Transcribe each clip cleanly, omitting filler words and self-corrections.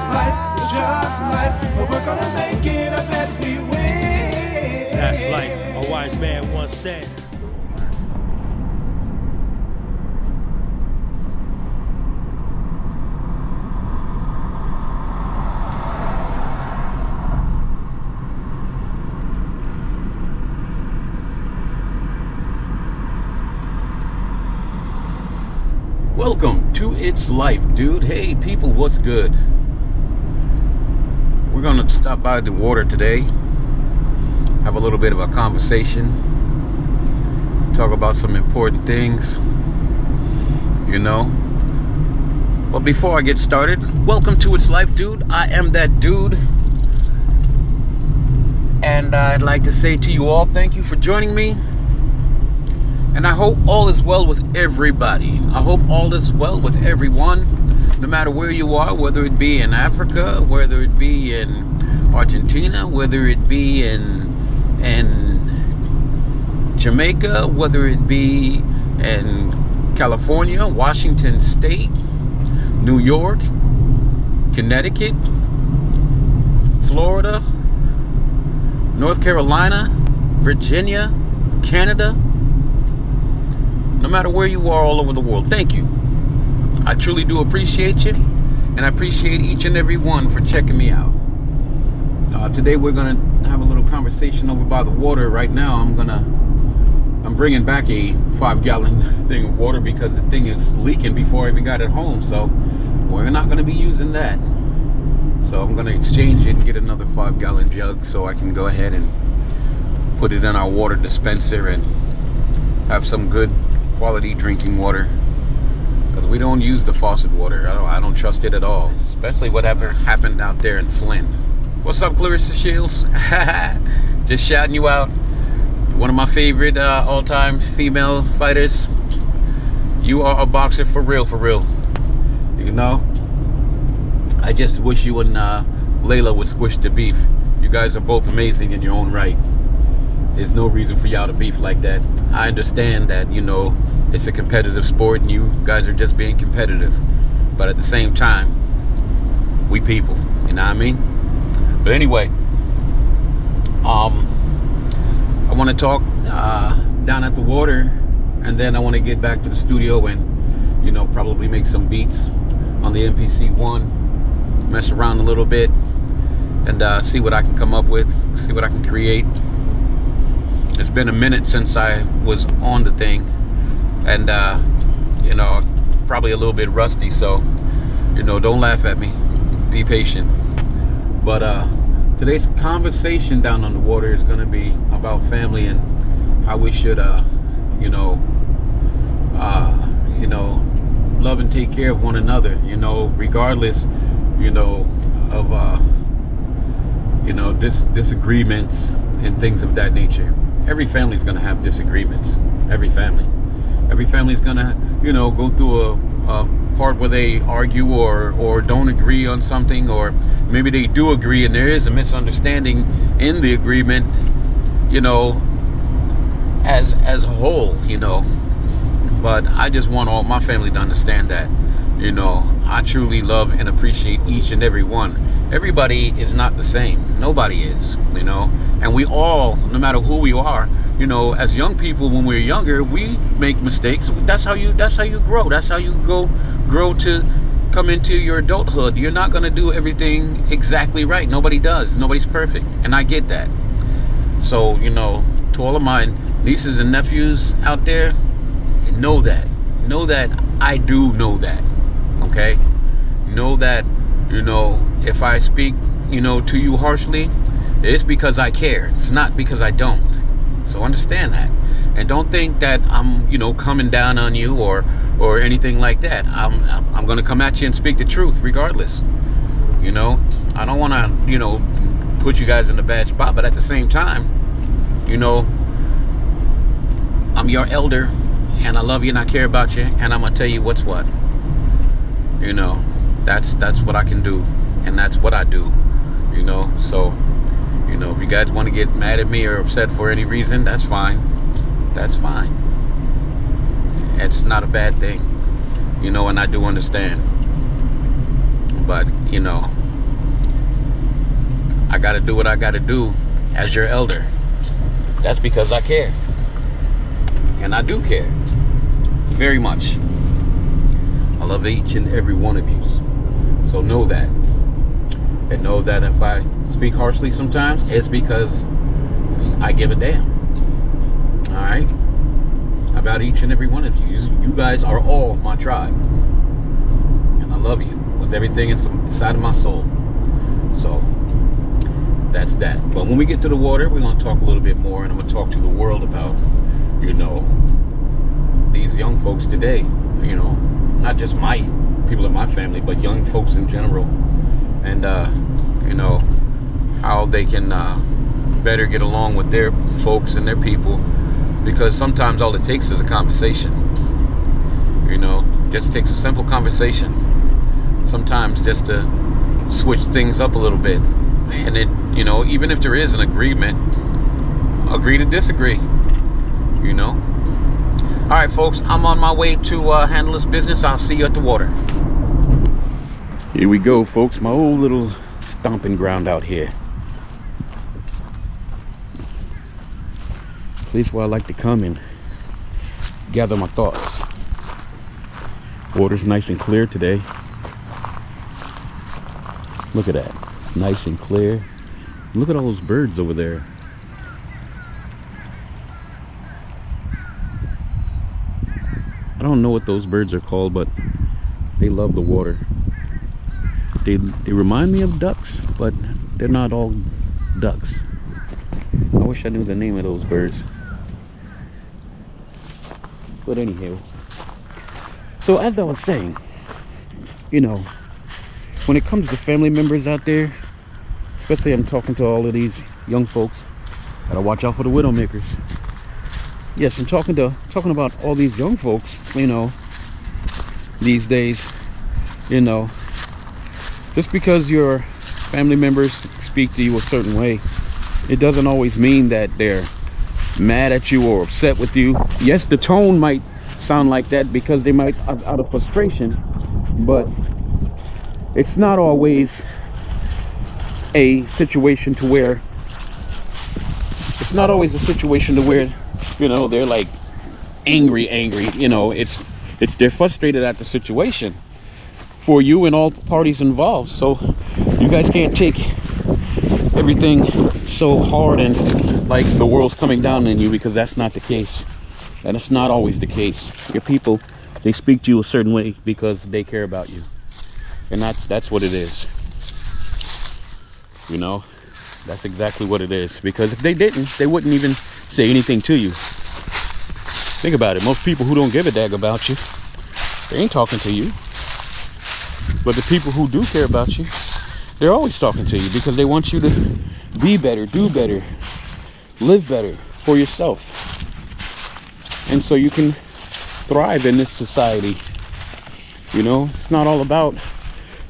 just life, it's just life. But we're gonna make it, I bet we win. That's life, a wise man once said. Welcome to It's Life, dude. Hey, people, what's good? We're gonna stop by the water today, have a little bit of a conversation, talk about some important things, you know. But before I get started, welcome to It's Life, dude. I am that dude. And I'd like to say to you all, thank you for joining me. And I hope all is well with everybody. I hope all is well with everyone, no matter where you are, whether it be in Africa, whether it be in Argentina, whether it be in Jamaica, whether it be in California, Washington State, New York, Connecticut, Florida, North Carolina, Virginia, Canada. No matter where you are all over the world, thank you. I truly do appreciate you, and I appreciate each and every one for checking me out. Today we're gonna have a little conversation over by the water. Right now I'm bringing back a 5-gallon thing of water because the thing is leaking before I even got it home, so we're not gonna be using that. So I'm gonna exchange it and get another 5-gallon jug so I can go ahead and put it in our water dispenser and have some good quality drinking water, because we don't use the faucet water. I don't trust it at all, especially whatever happened out there in Flint. What's up, Clarissa Shields? Just shouting you out. One of my favorite all-time female fighters. You are a boxer for real, you know. I just wish you and Layla would squish the beef. You guys are both amazing in your own right. There's no reason for y'all to beef like that. I understand that, you know, it's a competitive sport and you guys are just being competitive. But at the same time, we people, you know what I mean? But anyway, I want to talk down at the water, and then I want to get back to the studio and, you know, probably make some beats on the MPC-1, mess around a little bit, and see what I can come up with, see what I can create. It's been a minute since I was on the thing, and you know, probably a little bit rusty, so, you know, don't laugh at me, be patient. But today's conversation down on the water is going to be about family and how we should you know, love and take care of one another, you know, regardless, you know, of you know, disagreements and things of that nature. Every family is going to have disagreements. Every family is going to, you know, go through a part where they argue or don't agree on something, or maybe they do agree and there is a misunderstanding in the agreement, you know, as a whole, you know. But I just want all my family to understand that, you know, I truly love and appreciate each and every one. Everybody is not the same. Nobody is, you know. And we all, no matter who we are, you know, as young people, when we're younger, we make mistakes. That's how you grow. That's how you grow to come into your adulthood. You're not going to do everything exactly right. Nobody does. Nobody's perfect. And I get that. So, you know, to all of my nieces and nephews out there, know that I do know that. Okay? Know that, you know, if I speak, you know, to you harshly, it's because I care. It's not because I don't. So understand that. And don't think that I'm, you know, coming down on you or anything like that. I'm going to come at you and speak the truth regardless. You know, I don't want to, you know, put you guys in a bad spot, but at the same time, you know, I'm your elder and I love you and I care about you, and I'm going to tell you what's what. You know, that's what I can do, and that's what I do, you know. So, you know, if you guys want to get mad at me or upset for any reason, that's fine. That's fine. It's not a bad thing, you know, and I do understand. But, you know, I gotta do what I gotta do as your elder. That's because I care. And I do care. Very much. I love each and every one of you. So know that. And know that if I speak harshly sometimes, it's because I give a damn. Alright? About each and every one of you. You guys are all my tribe. And I love you with everything inside of my soul. So that's that. But when we get to the water, we're going to talk a little bit more, and I'm going to talk to the world about, you know, these young folks today. You know, not just my people in my family, but young folks in general. And, you know, how they can better get along with their folks and their people. Because sometimes all it takes is a conversation. You know, just takes a simple conversation. Sometimes just to switch things up a little bit. And it, you know, even if there is an agreement, agree to disagree. You know. All right, folks, I'm on my way to handle this business. I'll see you at the water. Here we go, folks. My old little stomping ground out here. Place where I like to come and gather my thoughts. Water's nice and clear today. Look at that. It's nice and clear. Look at all those birds over there. I don't know what those birds are called, but they love the water. They remind me of ducks, but they're not all ducks. I wish I knew the name of those birds. But anyhow, so as I was saying, you know, when it comes to family members out there, especially I'm talking to all of these young folks, gotta watch out for the widowmakers. Yes, I'm talking about all these young folks, you know, these days, you know, just because your family members speak to you a certain way, it doesn't always mean that they're mad at you or upset with you. Yes, the tone might sound like that because they might out of frustration, but it's not always a situation to where you know, they're like angry, you know. It's they're frustrated at the situation for you and all parties involved. So you guys can't take everything so hard and like the world's coming down on you, because that's not the case. And it's not always the case. Your people, they speak to you a certain way because they care about you. And that's what it is. You know, that's exactly what it is. Because if they didn't, they wouldn't even say anything to you. Think about it. Most people who don't give a dag about you, they ain't talking to you. But the people who do care about you, they're always talking to you because they want you to be better, do better, live better for yourself. And so you can thrive in this society. You know, it's not all about,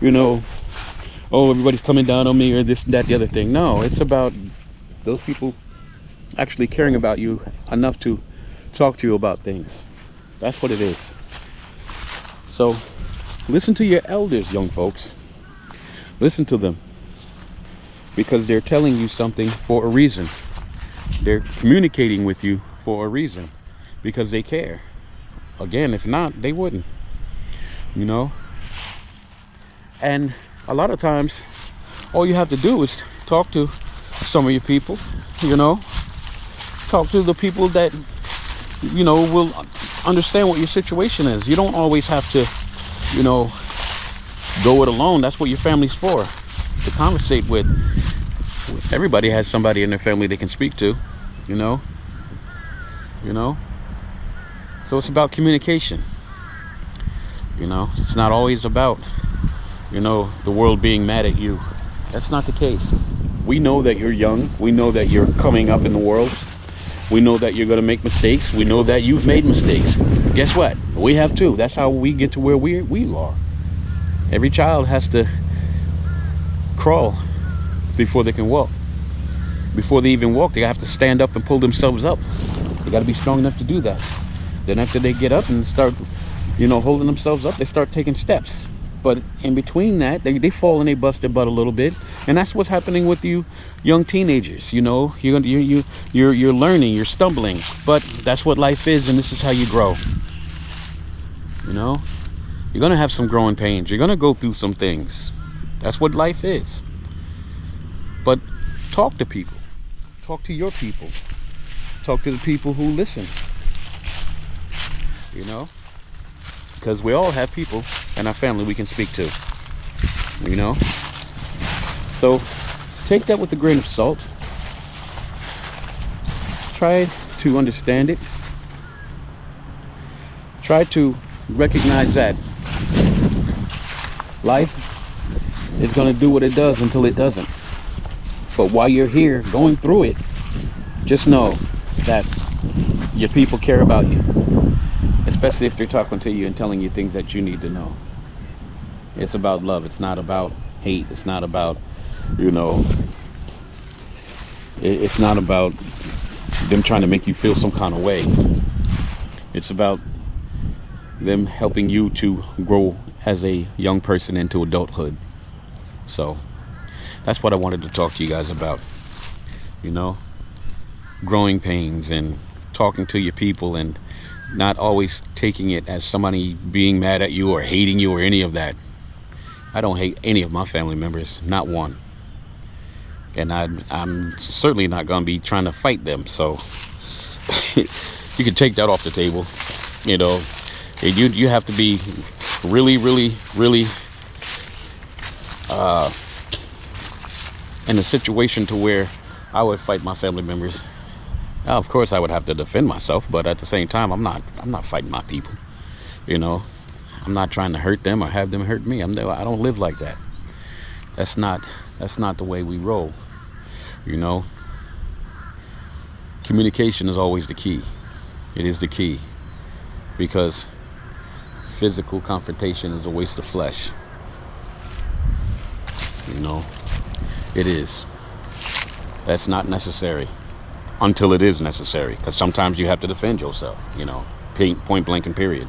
you know, oh, everybody's coming down on me or this, that, the other thing. No, it's about those people actually caring about you enough to talk to you about things. That's what it is. So listen to your elders, young folks. Listen to them, because they're telling you something for a reason. They're communicating with you for a reason, because they care. Again, if not, they wouldn't. You know? And a lot of times, all you have to do is talk to some of your people, you know? Talk to the people that, you know, will understand what your situation is. You don't always have to, you know, go it alone. That's what your family's for, to conversate with. Everybody has somebody in their family they can speak to, you know? You know? So it's about communication. You know, it's not always about, you know, the world being mad at you. That's not the case. We know that you're young. We know that you're coming up in the world. We know that you're going to make mistakes. We know that you've made mistakes. Guess what? We have too. That's how we get to where we are. Every child has to crawl before they can walk. Before they even walk, they have to stand up and pull themselves up. They got to be strong enough to do that. Then after they get up and start, you know, holding themselves up, they start taking steps. But in between that, they fall and they bust their butt a little bit, and that's what's happening with you young teenagers. You know, you're learning, you're stumbling, but that's what life is, and this is how you grow. You know, you're gonna have some growing pains. You're gonna go through some things. That's what life is. But talk to people. Talk to your people. Talk to the people who listen. You know, because we all have people in our family we can speak to. You know, so take that with a grain of salt. Try to understand it. Try to recognize that life is going to do what it does until it doesn't. But while you're here going through it, just know that your people care about you, especially if they're talking to you and telling you things that you need to know. It's about love. It's not about hate. It's not about, you know, it's not about them trying to make you feel some kind of way. It's about them helping you to grow as a young person into adulthood. So that's what I wanted to talk to you guys about. You know, growing pains and talking to your people, and not always taking it as somebody being mad at you or hating you or any of that. I don't hate any of my family members, not one. And I'm certainly not going to be trying to fight them. So you can take that off the table. You know, you have to be really, really, really in a situation to where I would fight my family members. Now, of course, I would have to defend myself, but at the same time, I'm not fighting my people. You know, I'm not trying to hurt them or have them hurt me. I don't live like that. That's not the way we roll. You know, communication is always the key. It is the key, because physical confrontation is a waste of flesh. You know, it is. That's not necessary until it is necessary, because sometimes you have to defend yourself, you know, point blank and period.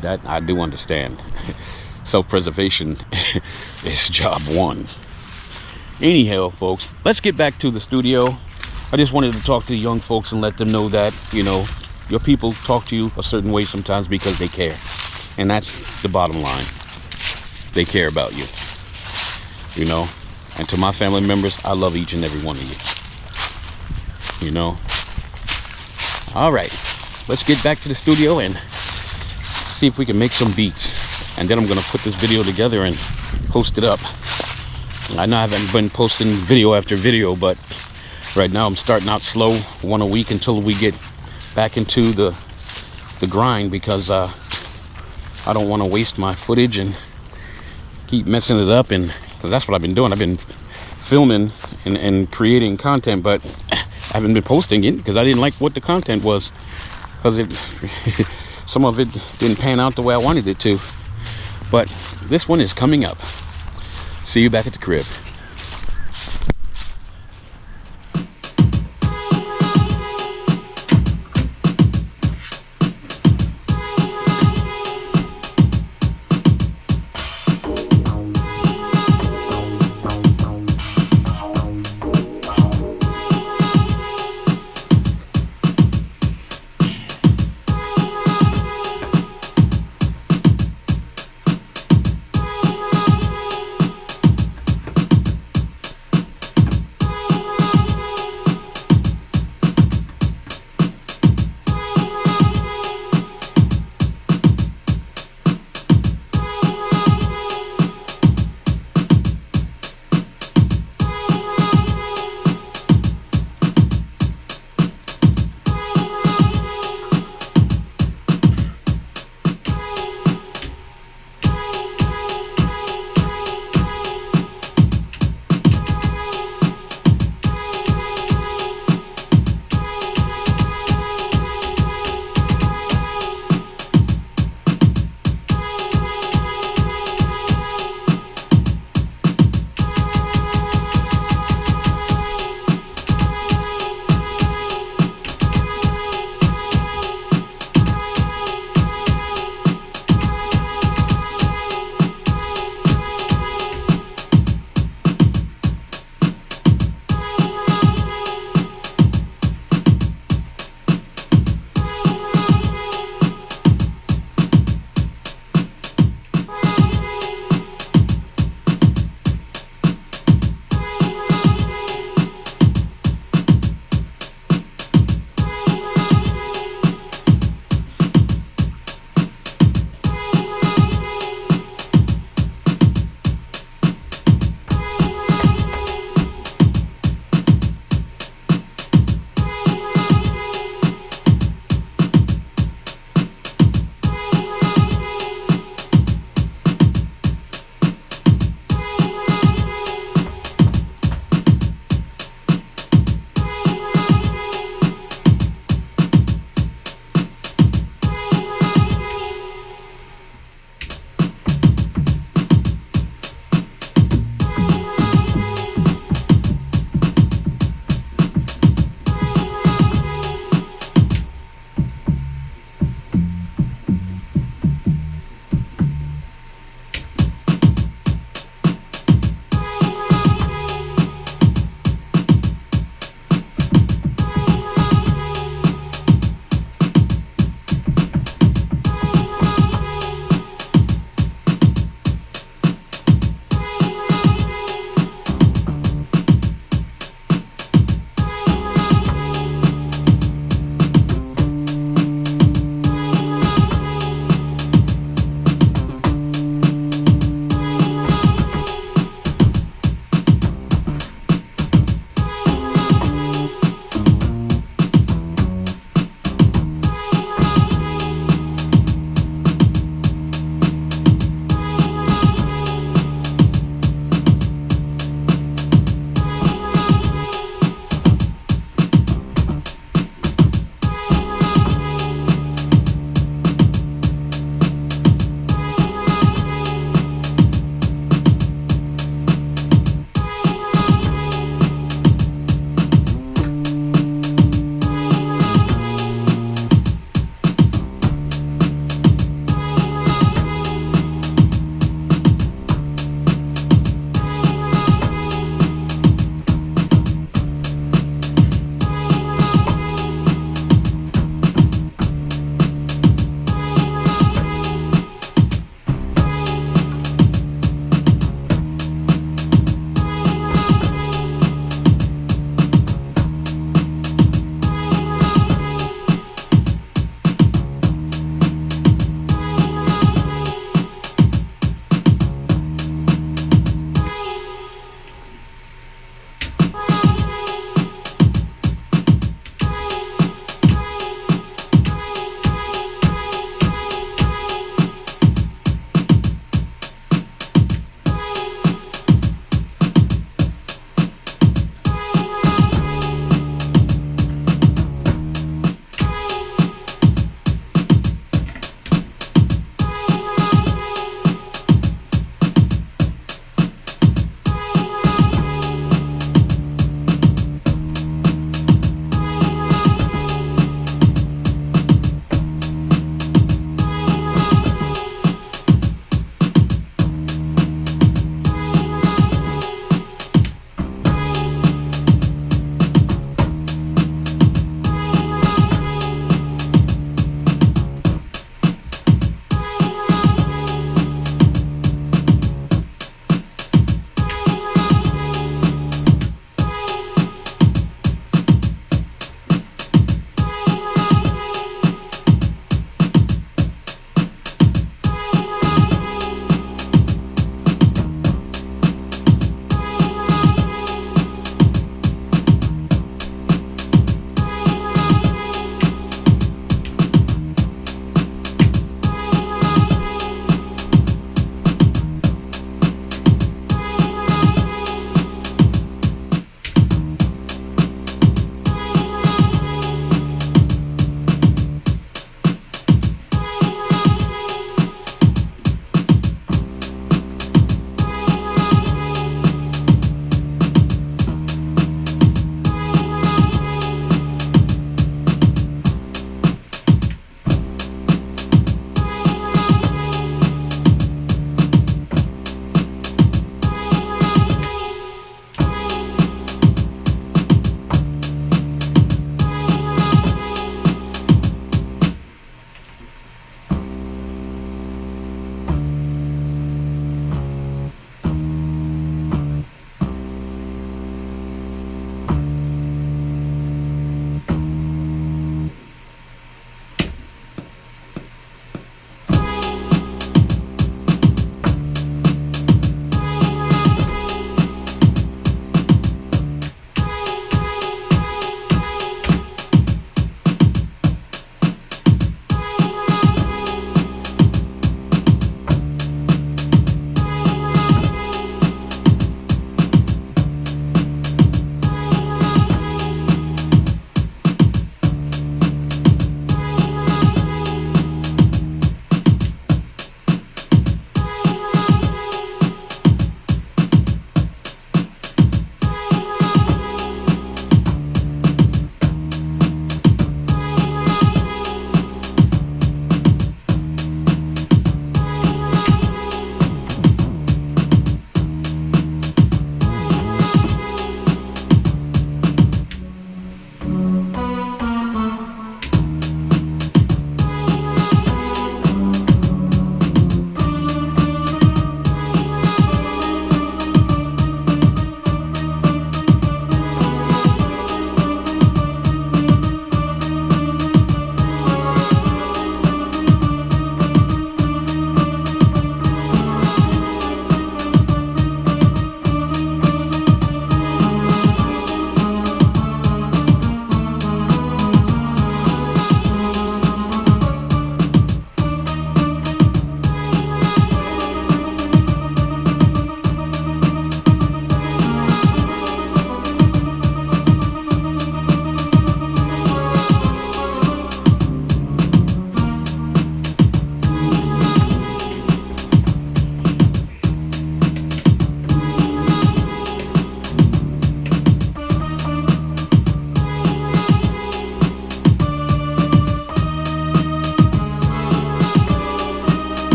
That I do understand. Self-preservation is job one. Anyhow, folks, let's get back to the studio. I just wanted to talk to the young folks and let them know that, you know, your people talk to you a certain way sometimes because they care. And that's the bottom line. They care about you. You know, and to my family members, I love each and every one of you. You know. All right, let's get back to the studio and see if we can make some beats. And then I'm going to put this video together and post it up. I know I haven't been posting video after video, but right now I'm starting out slow, one a week, until we get back into the grind, because I don't want to waste my footage and keep messing it up. And because that's what I've been doing. I've been filming and creating content, but I haven't been posting it because I didn't like what the content was, because some of it didn't pan out the way I wanted it to. But this one is coming up. See you back at the crib.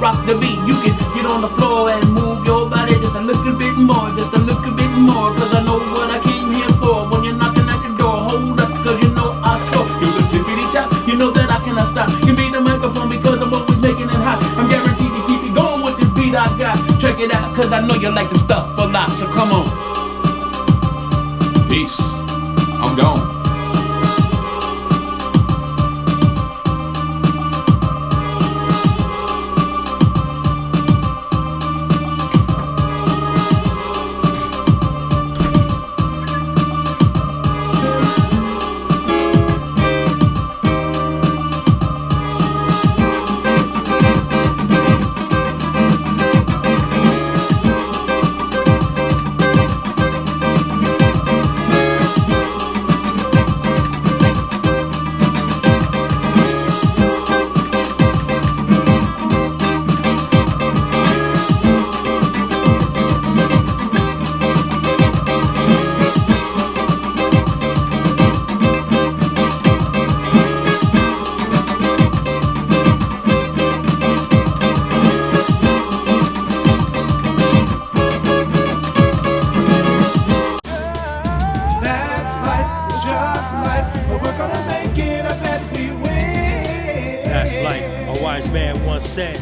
rock the beat. You can get on the floor and move your body just a little bit more, just a little bit more. Cause I know what I came here for. When you're knocking at the door, hold up, cause you know I score. You the tippity top, you know that I cannot stop. Give me the microphone because I'm always making it hot. I'm guaranteed to keep it going with this beat I got. Check it out, cause I know you like the stuff a lot. So come on. Peace. I'm gone. That's life, it's just life, but we're gonna make it, I bet we win. That's like a wise man once said.